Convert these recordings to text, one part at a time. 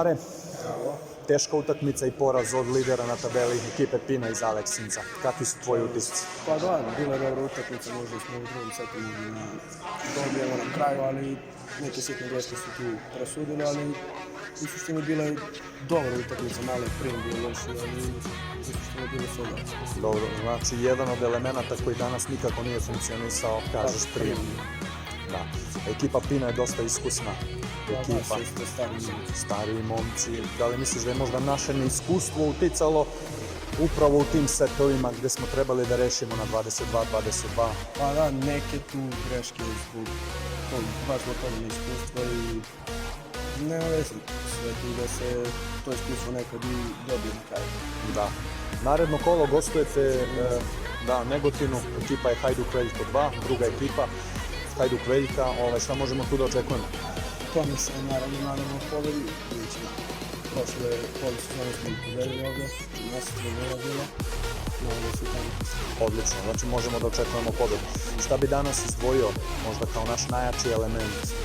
Mare, teška utakmica i poraz od lidera na tabeli ekipe Pina iz Aleksinca. Kakvi su tvoji utisci? Pa da, bila je dobra utakmica, možda smo u drugom setu dobijemo na kraju, ali neke sitne greške su tu presudile, ali u suštini bila je dobra utakmica, malo je prim bio loši, ali u suštini bilo sve dobro. Dobro, znači jedan od elemenata koji danas nikako nije funkcionisao, kažeš prijem. Da. Ekipa Pina je dosta iskusna ekipa, stariji momci. Da li misliš da je možda naše neiskustvo uticalo upravo u tim setovima gde smo trebali da rešimo na 22-22? Pa da, neke tu greške baš zbog toga neiskustva i nema veze, sve tu da se to iskustvo nekad i dobije na kraju. Da. Naredno kolo gostujete Negotinu, ekipa je Hajduk Veljko 2, druga ekipa Hajduk Veljka, šta možemo tu da očekujemo? To mi se naravno nadamo pobedi, vidjećemo. Prošle sezone smo pobedili ovde, mjesec je bilo, nadamo se tamo. Odlično, znači možemo da očekujemo pobedu. Šta bi danas izdvojio, možda kao naš najjači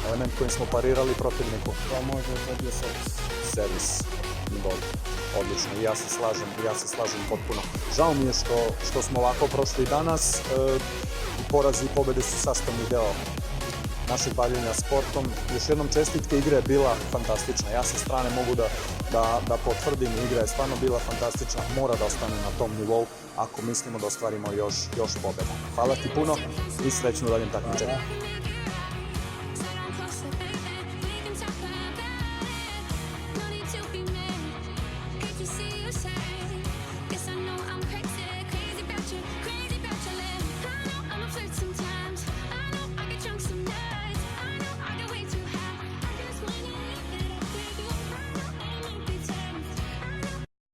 element kojim smo parirali protivniku? Pa možda je to bio Servis. Dobro, odlično, i ja se slažem potpuno. Žao mi je što smo ovako prošli danas, porazi i pobede su sastavni deo našeg bavljenja sportom. Još jednom čestitke, igra je bila fantastična. Ja sa strane mogu da potvrdim, igra je stvarno bila fantastična, mora da ostane na tom nivou ako mislimo da ostvarimo još pobeda. Hvala ti puno i srećno u daljem takmičenju. See you say